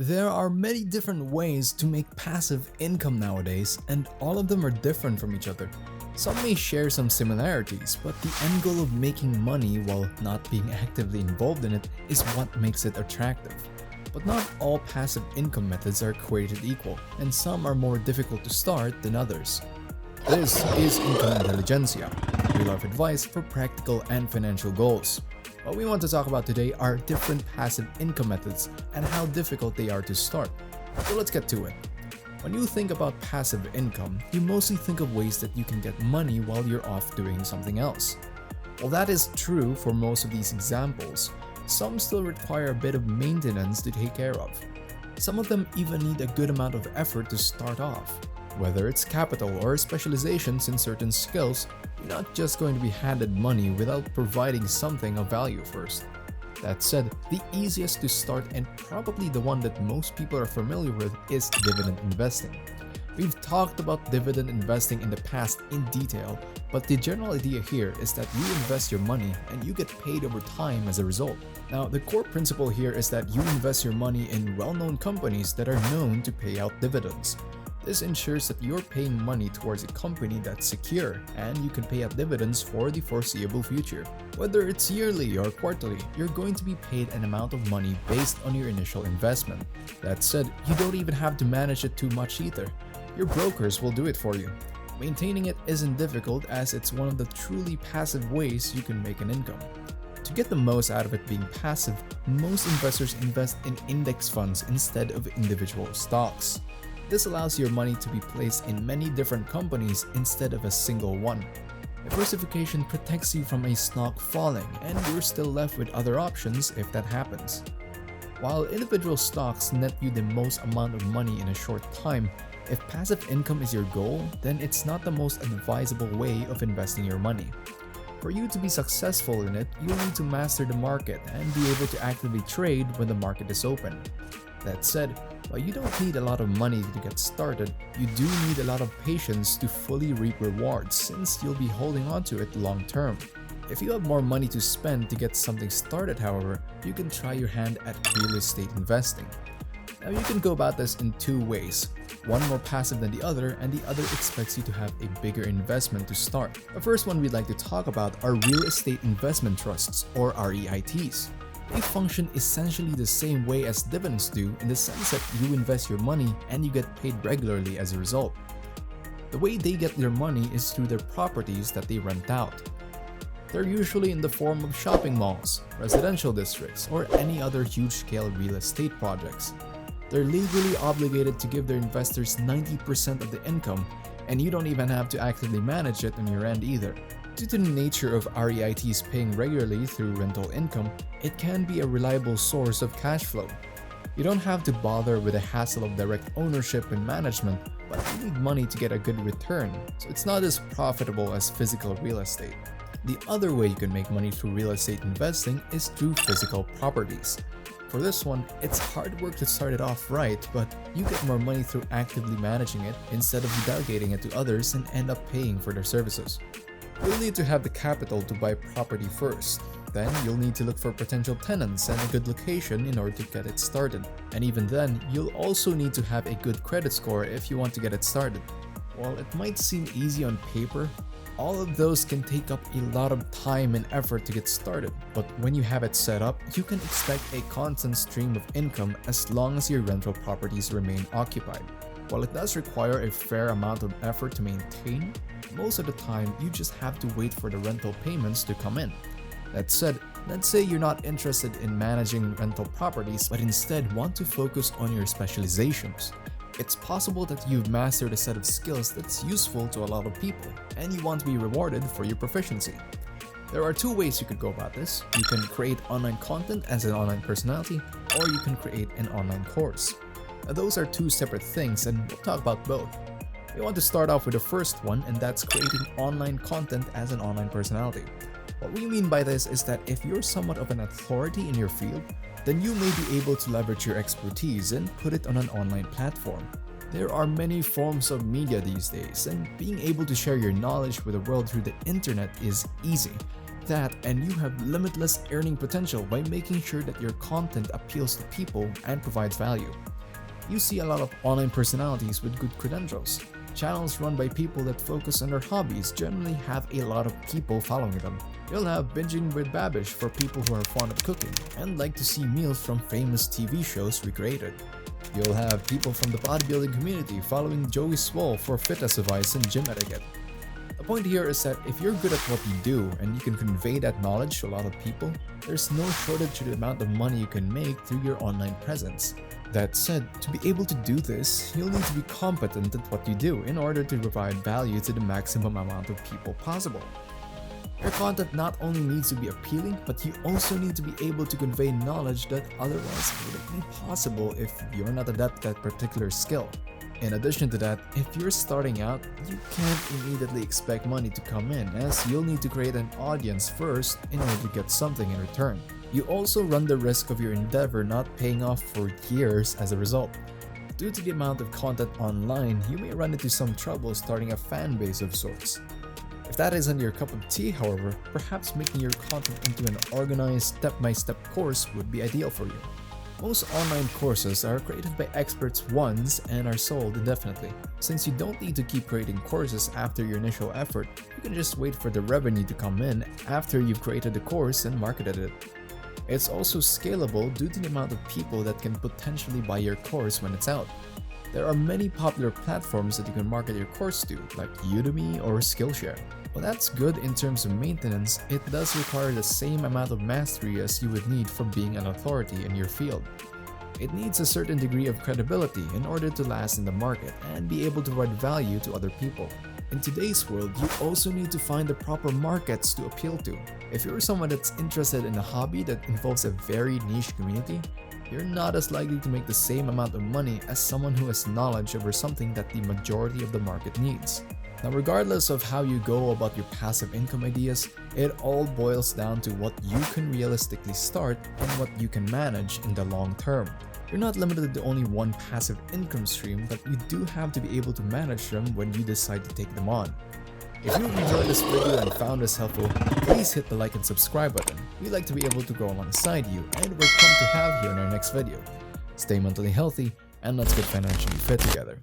There are many different ways to make passive income nowadays, and all of them are different from each other. Some may share some similarities, but the end goal of making money while not being actively involved in it is what makes it attractive. But not all passive income methods are created equal, and some are more difficult to start than others. This is Intelligentsia, real-life advice for practical and financial goals. What we want to talk about today are different passive income methods and how difficult they are to start. So let's get to it. When you think about passive income, you mostly think of ways that you can get money while you're off doing something else. While that is true for most of these examples, some still require a bit of maintenance to take care of. Some of them even need a good amount of effort to start off. Whether it's capital or specializations in certain skills, you're not just going to be handed money without providing something of value first. That said, the easiest to start and probably the one that most people are familiar with is dividend investing. We've talked about dividend investing in the past in detail, but the general idea here is that you invest your money and you get paid over time as a result. Now, the core principle here is that you invest your money in well-known companies that are known to pay out dividends. This ensures that you're paying money towards a company that's secure and you can pay out dividends for the foreseeable future. Whether it's yearly or quarterly, you're going to be paid an amount of money based on your initial investment. That said, you don't even have to manage it too much either. Your brokers will do it for you. Maintaining it isn't difficult as it's one of the truly passive ways you can make an income. To get the most out of it being passive, most investors invest in index funds instead of individual stocks. This allows your money to be placed in many different companies instead of a single one. Diversification protects you from a stock falling, and you're still left with other options if that happens. While individual stocks net you the most amount of money in a short time, if passive income is your goal, then it's not the most advisable way of investing your money. For you to be successful in it, you'll need to master the market and be able to actively trade when the market is open. That said, while you don't need a lot of money to get started, you do need a lot of patience to fully reap rewards since you'll be holding on to it long term. If you have more money to spend to get something started, however, you can try your hand at real estate investing. Now you can go about this in two ways, one more passive than the other and the other expects you to have a bigger investment to start. The first one we'd like to talk about are real estate investment trusts or REITs. They function essentially the same way as dividends do in the sense that you invest your money and you get paid regularly as a result. The way they get their money is through their properties that they rent out. They're usually in the form of shopping malls, residential districts, or any other huge-scale real estate projects. They're legally obligated to give their investors 90% of the income, and you don't even have to actively manage it on your end either. Due to the nature of REITs paying regularly through rental income, it can be a reliable source of cash flow. You don't have to bother with the hassle of direct ownership and management, but you need money to get a good return, so it's not as profitable as physical real estate. The other way you can make money through real estate investing is through physical properties. For this one, it's hard work to start it off right, but you get more money through actively managing it instead of delegating it to others and end up paying for their services. You'll need to have the capital to buy property first. Then you'll need to look for potential tenants and a good location in order to get it started. And even then, you'll also need to have a good credit score if you want to get it started. While it might seem easy on paper, all of those can take up a lot of time and effort to get started. But when you have it set up, you can expect a constant stream of income as long as your rental properties remain occupied. While it does require a fair amount of effort to maintain, most of the time you just have to wait for the rental payments to come in. That said, let's say you're not interested in managing rental properties but instead want to focus on your specializations. It's possible that you've mastered a set of skills that's useful to a lot of people and you want to be rewarded for your proficiency. There are two ways you could go about this. You can create online content as an online personality, or you can create an online course. Now, those are two separate things and we'll talk about both. We want to start off with the first one, and that's creating online content as an online personality. What we mean by this is that if you're somewhat of an authority in your field, then you may be able to leverage your expertise and put it on an online platform. There are many forms of media these days, and being able to share your knowledge with the world through the internet is easy. That, and you have limitless earning potential by making sure that your content appeals to people and provides value. You see a lot of online personalities with good credentials. Channels run by people that focus on their hobbies generally have a lot of people following them. You'll have Binging with Babish for people who are fond of cooking and like to see meals from famous TV shows recreated. You'll have people from the bodybuilding community following Joey Swole for fitness advice and gym etiquette. The point here is that if you're good at what you do and you can convey that knowledge to a lot of people, there's no shortage to the amount of money you can make through your online presence. That said, to be able to do this, you'll need to be competent at what you do in order to provide value to the maximum amount of people possible. Your content not only needs to be appealing, but you also need to be able to convey knowledge that otherwise wouldn't be possible if you're not adept at that particular skill. In addition to that, if you're starting out, you can't immediately expect money to come in, as you'll need to create an audience first in order to get something in return. You also run the risk of your endeavor not paying off for years as a result. Due to the amount of content online, you may run into some trouble starting a fan base of sorts. If that isn't your cup of tea, however, perhaps making your content into an organized step-by-step course would be ideal for you. Most online courses are created by experts once and are sold indefinitely. Since you don't need to keep creating courses after your initial effort, you can just wait for the revenue to come in after you've created the course and marketed it. It's also scalable due to the amount of people that can potentially buy your course when it's out. There are many popular platforms that you can market your course to, like Udemy or Skillshare. While that's good in terms of maintenance, it does require the same amount of mastery as you would need for being an authority in your field. It needs a certain degree of credibility in order to last in the market and be able to provide value to other people. In today's world, you also need to find the proper markets to appeal to. If you're someone that's interested in a hobby that involves a very niche community, you're not as likely to make the same amount of money as someone who has knowledge over something that the majority of the market needs. Now, regardless of how you go about your passive income ideas, it all boils down to what you can realistically start and what you can manage in the long term. You're not limited to only one passive income stream, but you do have to be able to manage them when you decide to take them on. If you enjoyed this video and found this helpful, please hit the like and subscribe button. We'd like to be able to grow alongside you, and we're pumped to have you in our next video. Stay mentally healthy, and let's get financially fit together.